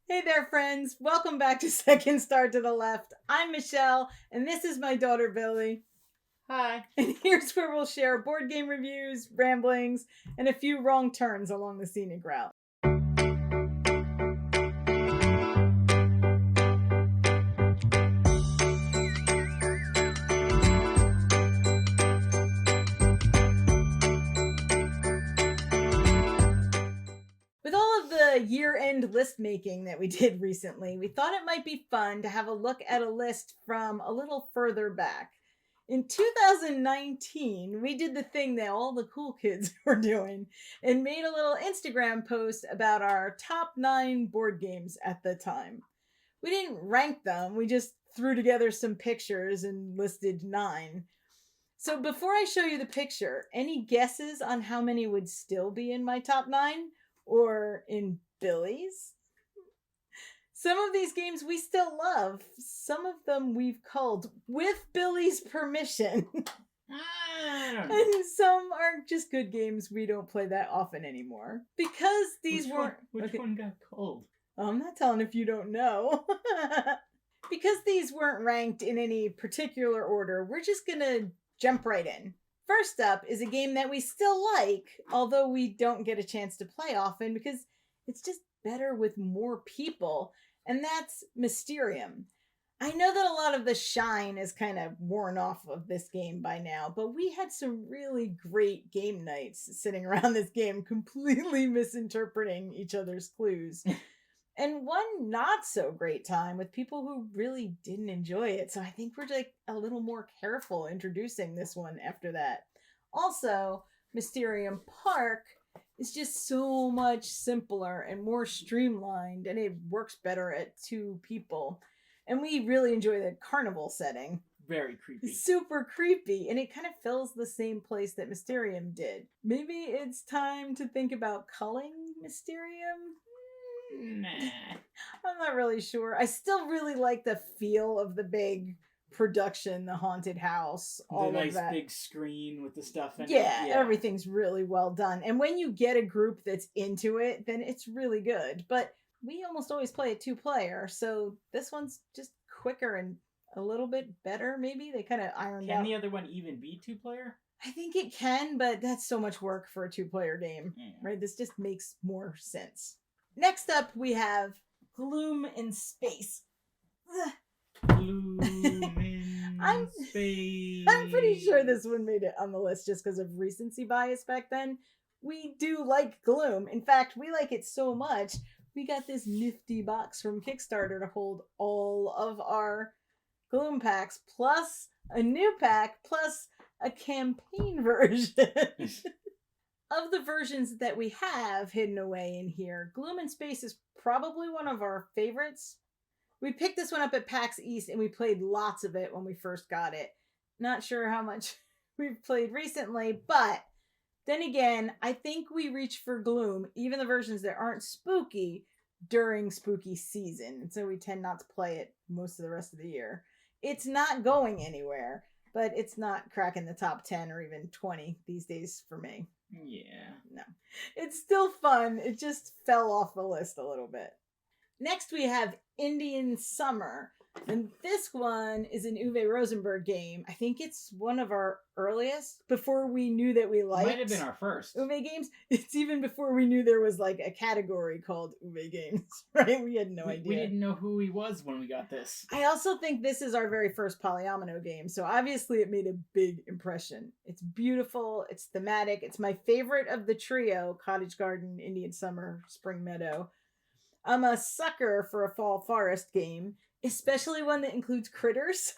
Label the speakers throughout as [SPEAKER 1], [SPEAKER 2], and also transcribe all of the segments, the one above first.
[SPEAKER 1] Hey there, friends. Welcome back to Second Star to the Left. I'm Michelle, and this is my daughter, Billy.
[SPEAKER 2] Hi.
[SPEAKER 1] And here's where we'll share board game reviews, ramblings, and a few wrong turns along the scenic route. With all of the year-end list making that we did recently, we thought it might be fun to have a look at a list from a little further back. In 2019, we did the thing that all the cool kids were doing and made a little Instagram post about our top 9 board games at the time. We didn't rank them, we just threw together some pictures and listed 9. So before I show you the picture, any guesses on how many would still be in my top 9? Or in Billy's? Some of these games we still love. Some of them we've culled with Billy's permission. And some are just good games we don't play that often anymore. Because these weren't...
[SPEAKER 2] Which one got culled?
[SPEAKER 1] I'm not telling if you don't know. Because these weren't ranked in any particular order, we're just gonna jump right in. First up is a game that we still like, although we don't get a chance to play often because it's just better with more people, and that's Mysterium. I know that a lot of the shine is kind of worn off of this game by now, but we had some really great game nights sitting around this game, completely misinterpreting each other's clues. And one not so great time with people who really didn't enjoy it. So I think we're like a little more careful introducing this one after that. Also, Mysterium Park is just so much simpler and more streamlined, and it works better at 2 people. And we really enjoy the carnival setting.
[SPEAKER 2] Very creepy.
[SPEAKER 1] Super creepy, and it kind of fills the same place that Mysterium did. Maybe it's time to think about culling Mysterium?
[SPEAKER 2] Nah.
[SPEAKER 1] I'm not really sure. I still really like the feel of the big production, the haunted house, all
[SPEAKER 2] the nice
[SPEAKER 1] of that.
[SPEAKER 2] Big screen with the stuff in it.
[SPEAKER 1] Yeah, everything's really well done. And when you get a group that's into it, then it's really good. But we almost always play a 2-player, so this one's just quicker and a little bit better, maybe. They kind of ironed out.
[SPEAKER 2] Can the other one even be 2-player?
[SPEAKER 1] I think it can, but that's so much work for a 2-player game, right? This just makes more sense. Next up, we have Gloom in Space.
[SPEAKER 2] Gloom in Space.
[SPEAKER 1] I'm pretty sure this one made it on the list just because of recency bias back then. We do like Gloom. In fact, we like it so much, we got this nifty box from Kickstarter to hold all of our Gloom packs, plus a new pack, plus a campaign version. Of the versions that we have hidden away in here, Gloom in Space is probably one of our favorites. We picked this one up at PAX East and we played lots of it when we first got it. Not sure how much we've played recently, but then again, I think we reach for Gloom, even the versions that aren't spooky, during spooky season. And so we tend not to play it most of the rest of the year. It's not going anywhere, but it's not cracking the top 10 or even 20 these days for me.
[SPEAKER 2] Yeah.
[SPEAKER 1] No. It's still fun. It just fell off the list a little bit. Next we have Indian Summer. And this one is an Uwe Rosenberg game. I think it's one of our earliest, before we knew that we liked...
[SPEAKER 2] Might have been our first.
[SPEAKER 1] Uwe games. It's even before we knew there was like a category called Uwe games, right? We had no idea.
[SPEAKER 2] We didn't know who he was when we got this.
[SPEAKER 1] I also think this is our very first Polyomino game, so obviously it made a big impression. It's beautiful, it's thematic, it's my favorite of the trio, Cottage Garden, Indian Summer, Spring Meadow. I'm a sucker for a fall forest game, especially one that includes critters.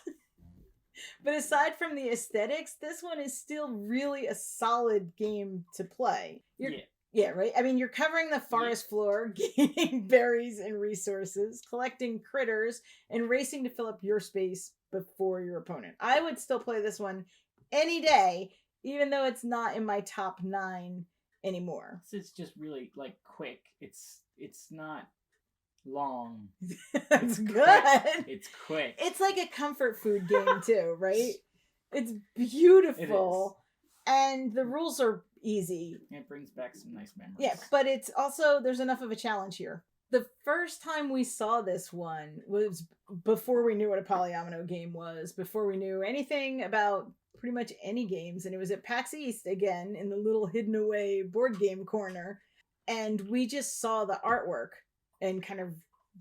[SPEAKER 1] But aside from the aesthetics, this one is still really a solid game to play. Yeah, right? I mean, you're covering the forest floor, gaining berries and resources, collecting critters, and racing to fill up your space before your opponent. I would still play this one any day, even though it's not in my top 9 anymore.
[SPEAKER 2] It's just really, like, quick. It's not long.
[SPEAKER 1] That's good.
[SPEAKER 2] Quick. It's quick.
[SPEAKER 1] It's like a comfort food game, too, right? It's beautiful. And the rules are easy.
[SPEAKER 2] It brings back some nice memories.
[SPEAKER 1] Yeah, but it's also, there's enough of a challenge here. The first time we saw this one was before we knew what a polyomino game was, before we knew anything about pretty much any games. And it was at PAX East again in the little hidden away board game corner. And we just saw the artwork and kind of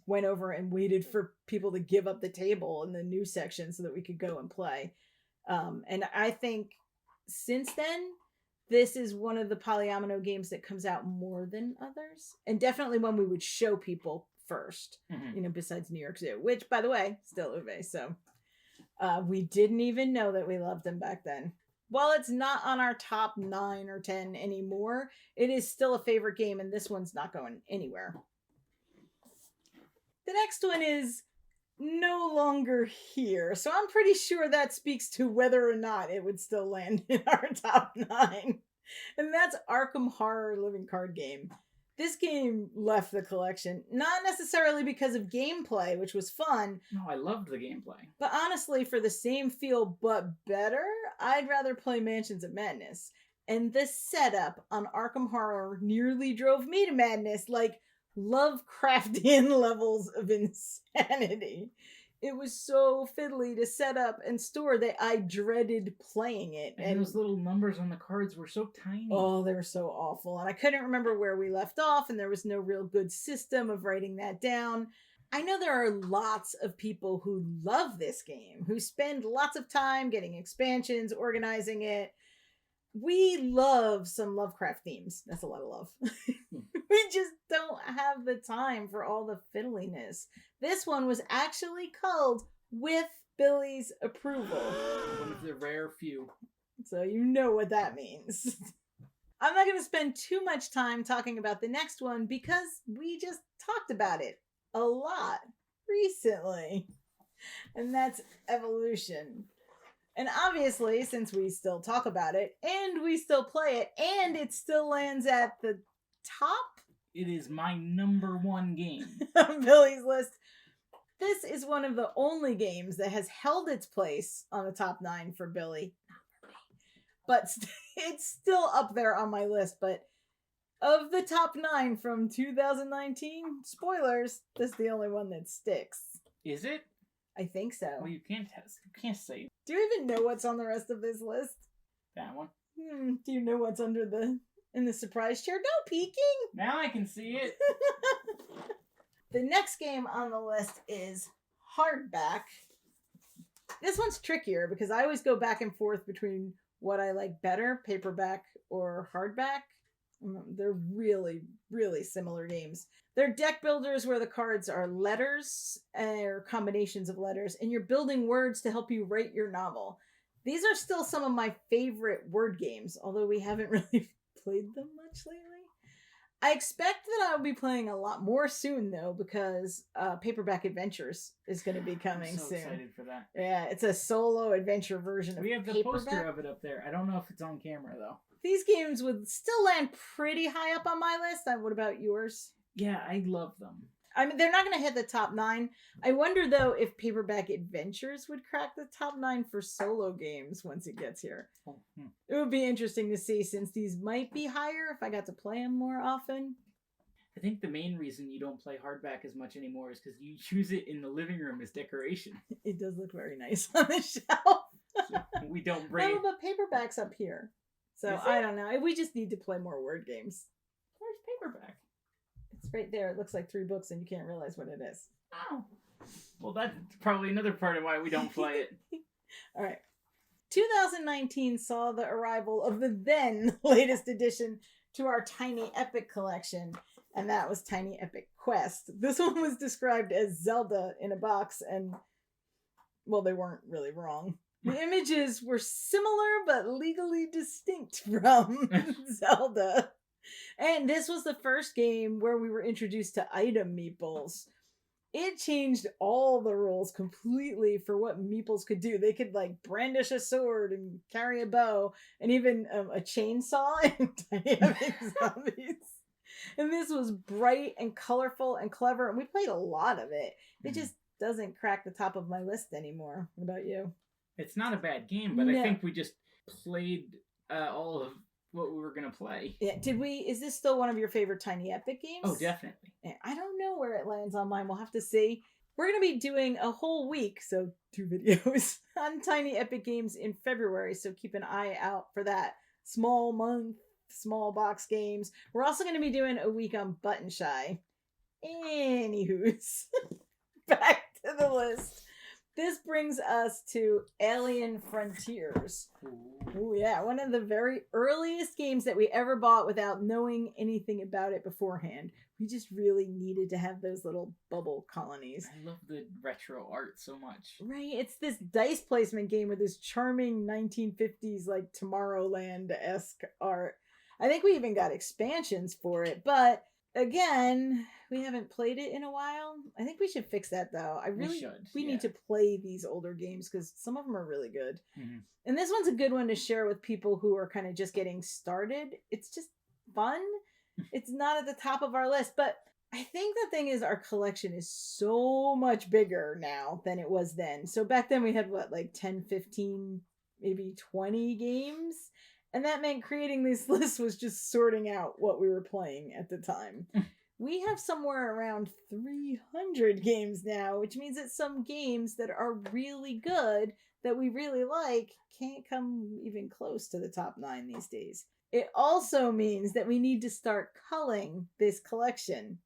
[SPEAKER 1] went over and waited for people to give up the table in the new section so that we could go and play. And I think since then, this is one of the polyomino games that comes out more than others. And definitely one we would show people first, besides New York Zoo, which, by the way, still Uwe. So we didn't even know that we loved them back then. While it's not on our top 9 or 10 anymore, it is still a favorite game, and this one's not going anywhere. The next one is no longer here, so I'm pretty sure that speaks to whether or not it would still land in our top 9. And that's Arkham Horror Living Card Game. This game left the collection, not necessarily because of gameplay, which was fun.
[SPEAKER 2] No, I loved the gameplay.
[SPEAKER 1] But honestly, for the same feel but better, I'd rather play Mansions of Madness. And the setup on Arkham Horror nearly drove me to madness, like Lovecraftian levels of insanity. It was so fiddly to set up and store that I dreaded playing it.
[SPEAKER 2] And those little numbers on the cards were so tiny.
[SPEAKER 1] Oh, they were so awful. And I couldn't remember where we left off, and there was no real good system of writing that down. I know there are lots of people who love this game, who spend lots of time getting expansions, organizing it. We love some Lovecraft themes. That's a lot of love. We just don't have the time for all the fiddliness. This one was actually culled with Billy's approval.
[SPEAKER 2] One of the rare few.
[SPEAKER 1] So you know what that means. I'm not going to spend too much time talking about the next one because we just talked about it a lot recently. And that's Evolution. And obviously, since we still talk about it, and we still play it, and it still lands at the top,
[SPEAKER 2] it is my number 1 game
[SPEAKER 1] on Billy's list. This is one of the only games that has held its place on the top 9 for Billy. But it's still up there on my list. But of the top 9 from 2019, spoilers, this is the only one that sticks.
[SPEAKER 2] Is it?
[SPEAKER 1] I think so.
[SPEAKER 2] Well, you can't say.
[SPEAKER 1] Do you even know what's on the rest of this list?
[SPEAKER 2] That one.
[SPEAKER 1] Do you know what's in the surprise chair? No peeking!
[SPEAKER 2] Now I can see it.
[SPEAKER 1] The next game on the list is Hardback. This one's trickier because I always go back and forth between what I like better, paperback or hardback. They're really, really similar games. They're deck builders where the cards are letters or combinations of letters, and you're building words to help you write your novel. These are still some of my favorite word games, although we haven't really played them much lately. I expect that I'll be playing a lot more soon, though, because Paperback Adventures is going to be coming
[SPEAKER 2] I'm so
[SPEAKER 1] soon.
[SPEAKER 2] Excited for that.
[SPEAKER 1] Yeah, it's a solo adventure version of
[SPEAKER 2] We have the
[SPEAKER 1] Paperback.
[SPEAKER 2] poster of it up there. I don't know if it's on camera, though.
[SPEAKER 1] These games would still land pretty high up on my list. What about yours?
[SPEAKER 2] Yeah, I love them.
[SPEAKER 1] I mean, they're not going to hit the top 9. I wonder, though, if Paperback Adventures would crack the top 9 for solo games once it gets here. It would be interesting to see, since these might be higher if I got to play them more often.
[SPEAKER 2] I think the main reason you don't play hardback as much anymore is because you choose it in the living room as decoration.
[SPEAKER 1] It does look very nice on the shelf.
[SPEAKER 2] So we don't bring
[SPEAKER 1] No, but Paperback's up here. So I don't know. We just need to play more word games.
[SPEAKER 2] Where's Paperback?
[SPEAKER 1] It's right there. It looks like 3 books and you can't realize what it is.
[SPEAKER 2] Oh. Well, that's probably another part of why we don't play it.
[SPEAKER 1] All right. 2019 saw the arrival of the then latest addition to our Tiny Epic collection, and that was Tiny Epic Quest. This one was described as Zelda in a box, and, well, they weren't really wrong. The images were similar but legally distinct from Zelda. And this was the first game where we were introduced to item meeples. It changed all the rules completely for what meeples could do. They could, like, brandish a sword and carry a bow, and even a chainsaw in Tiny Epic Zombies. And this was bright and colorful and clever, and we played a lot of it. It just doesn't crack the top of my list anymore. What about you?
[SPEAKER 2] It's not a bad game, but
[SPEAKER 1] No.
[SPEAKER 2] I think we just played all of what we were gonna play.
[SPEAKER 1] Yeah, is this still one of your favorite Tiny Epic games?
[SPEAKER 2] Oh, definitely.
[SPEAKER 1] I don't know where it lands on mine. We'll have to see. We're going to be doing a whole week, so 2 videos, on Tiny Epic Games in February, so keep an eye out for that. Small month, small box games. We're also going to be doing a week on Button Shy. Anywho's, back to the list. This brings us to Alien Frontiers. Oh yeah, one of the very earliest games that we ever bought without knowing anything about it beforehand. We just really needed to have those little bubble colonies.
[SPEAKER 2] I love the retro art so much.
[SPEAKER 1] Right, it's this dice placement game with this charming 1950s, like, Tomorrowland-esque art. I think we even got expansions for it, but again, we haven't played it in a while. I think we should fix that, though. We need to play these older games because some of them are really good. Mm-hmm. And this one's a good one to share with people who are kind of just getting started. It's just fun. It's not at the top of our list, but I think the thing is our collection is so much bigger now than it was then. So back then we had, 10, 15, maybe 20 games? And that meant creating this list was just sorting out what we were playing at the time. We have somewhere around 300 games now, which means that some games that are really good, that we really like, can't come even close to the top 9 these days. It also means that we need to start culling this collection.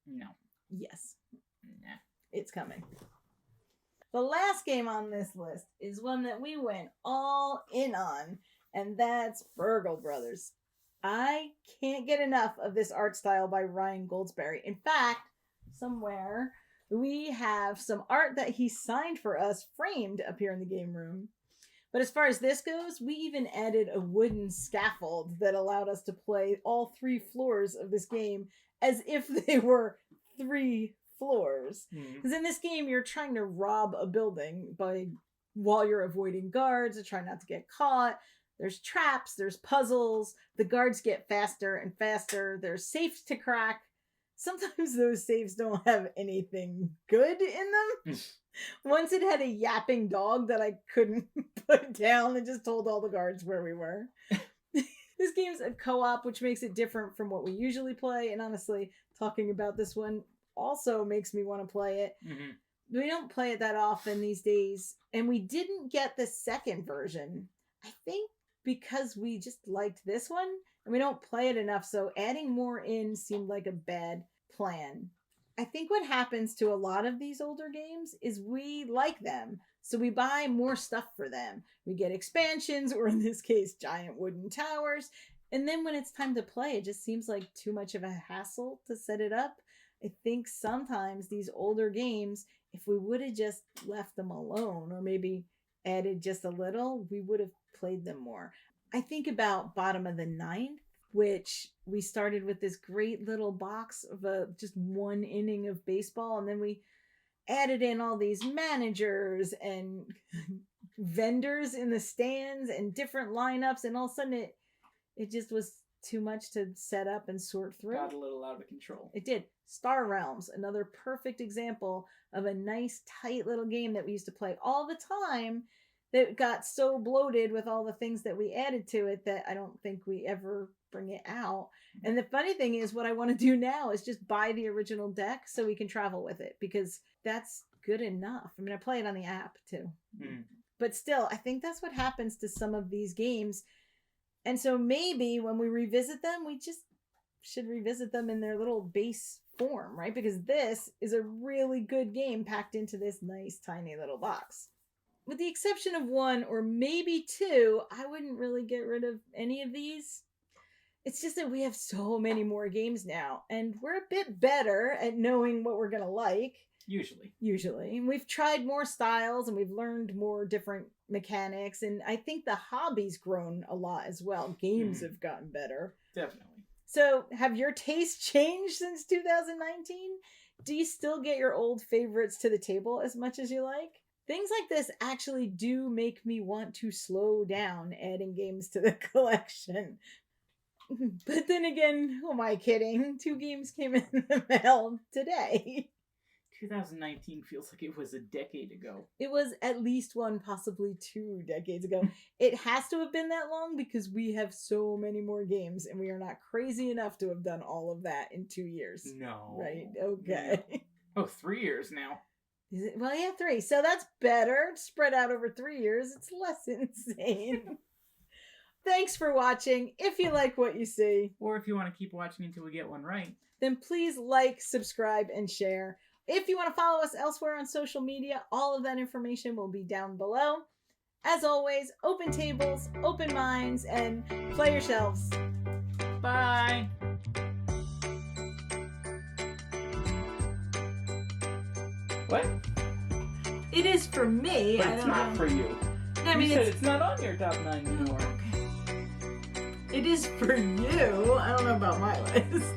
[SPEAKER 2] No.
[SPEAKER 1] Yes.
[SPEAKER 2] Nah.
[SPEAKER 1] It's coming. The last game on this list is one that we went all in on, and that's Burgle Bros. I can't get enough of this art style by Ryan Goldsberry. In fact, somewhere we have some art that he signed for us framed up here in the game room. But as far as this goes, we even added a wooden scaffold that allowed us to play all 3 floors of this game as if they were 3 floors. Because in this game, you're trying to rob a building while you're avoiding guards and trying not to get caught. There's traps, there's puzzles, the guards get faster and faster, there's safes to crack. Sometimes those safes don't have anything good in them. Once it had a yapping dog that I couldn't put down and just told all the guards where we were. This game's a co-op, which makes it different from what we usually play, and honestly, talking about this one also makes me want to play it. Mm-hmm. We don't play it that often these days, and we didn't get the second version. I think because we just liked this one, and we don't play it enough, so adding more in seemed like a bad plan. I think what happens to a lot of these older games is we like them, so we buy more stuff for them. We get expansions, or in this case, giant wooden towers, and then when it's time to play, it just seems like too much of a hassle to set it up. I think sometimes these older games, if we would have just left them alone, or maybe added just a little, we would have played them more. I think about Bottom of the Ninth, which we started with this great little box of just 1 inning of baseball, and then we added in all these managers and vendors in the stands and different lineups, and all of a sudden it just was too much to set up and sort through.
[SPEAKER 2] Got a little out of control.
[SPEAKER 1] It did. Star Realms, another perfect example of a nice, tight little game that we used to play all the time that got so bloated with all the things that we added to it that I don't think we ever bring it out. And the funny thing is, what I want to do now is just buy the original deck so we can travel with it, because that's good enough. I mean, I play it on the app too. But still, I think that's what happens to some of these games. And so maybe when we revisit them, we just should revisit them in their little base form, right? Because this is a really good game packed into this nice, tiny little box. With the exception of 1 or maybe 2, I wouldn't really get rid of any of these. It's just that we have so many more games now, and we're a bit better at knowing what we're going to like. Usually. And we've tried more styles, and we've learned more different mechanics, and I think the hobby's grown a lot as well. Games have gotten better.
[SPEAKER 2] Definitely.
[SPEAKER 1] So, have your tastes changed since 2019? Do you still get your old favorites to the table as much as you like? Things like this actually do make me want to slow down adding games to the collection. But then again, who am I kidding? 2 games came in the mail today.
[SPEAKER 2] 2019 feels like it was a decade ago.
[SPEAKER 1] It was at least 1, possibly 2 decades ago. It has to have been that long because we have so many more games and we are not crazy enough to have done all of that in 2 years.
[SPEAKER 2] No.
[SPEAKER 1] Right? Okay.
[SPEAKER 2] No. Oh, 3 years now.
[SPEAKER 1] Is it? Well, yeah, 3. So that's better. Spread out over 3 years. It's less insane. Thanks for watching. If you like what you see,
[SPEAKER 2] or if you want to keep watching until we get one right,
[SPEAKER 1] then please like, subscribe, and share. If you want to follow us elsewhere on social media, all of that information will be down below. As always, open tables, open minds, and play your shelves.
[SPEAKER 2] bye! What?
[SPEAKER 1] It is for me.
[SPEAKER 2] But it's not for you.
[SPEAKER 1] I mean,
[SPEAKER 2] you said it's not on your top 9 anymore.
[SPEAKER 1] Okay. It is for you. I don't know about my list.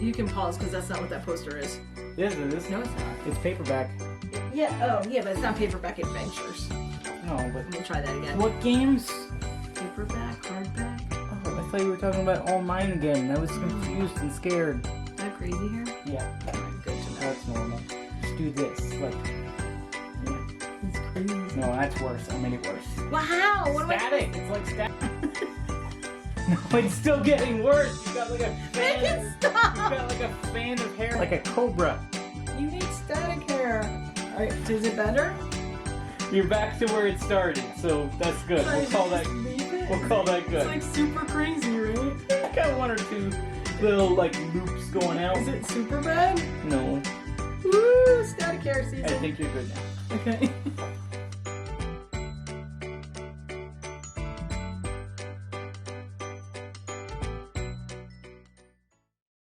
[SPEAKER 1] You can pause because that's not what that poster is.
[SPEAKER 2] Yes, it is.
[SPEAKER 1] No, it's not.
[SPEAKER 2] It's paperback.
[SPEAKER 1] Yeah. Oh, yeah, but it's not Paperback Adventures.
[SPEAKER 2] No, but
[SPEAKER 1] We'll try that again.
[SPEAKER 2] what games?
[SPEAKER 1] Paperback, hardback.
[SPEAKER 2] Oh, I thought you were talking about all mine again. I was confused and scared.
[SPEAKER 1] Is that crazy here?
[SPEAKER 2] Yeah,
[SPEAKER 1] Good to know.
[SPEAKER 2] that's normal. Just do this, like. Yeah.
[SPEAKER 1] It's crazy.
[SPEAKER 2] No, that's worse. I made it worse.
[SPEAKER 1] Wow. What am I
[SPEAKER 2] Static. It's like static. No, it's still getting worse. You got like a fan.
[SPEAKER 1] Make it stop.
[SPEAKER 2] You got like a fan of hair, like a cobra.
[SPEAKER 1] You need static hair. Alright, is it better?
[SPEAKER 2] You're back to where it started, so that's good.
[SPEAKER 1] Sorry,
[SPEAKER 2] We'll call that.
[SPEAKER 1] just leave it?
[SPEAKER 2] We'll call that
[SPEAKER 1] It's
[SPEAKER 2] good.
[SPEAKER 1] like super crazy, right?
[SPEAKER 2] Got 1 or 2 little like loops going out.
[SPEAKER 1] Is it super bad?
[SPEAKER 2] No,
[SPEAKER 1] Woo! Static hair
[SPEAKER 2] I
[SPEAKER 1] season.
[SPEAKER 2] think you're good now.
[SPEAKER 1] Okay.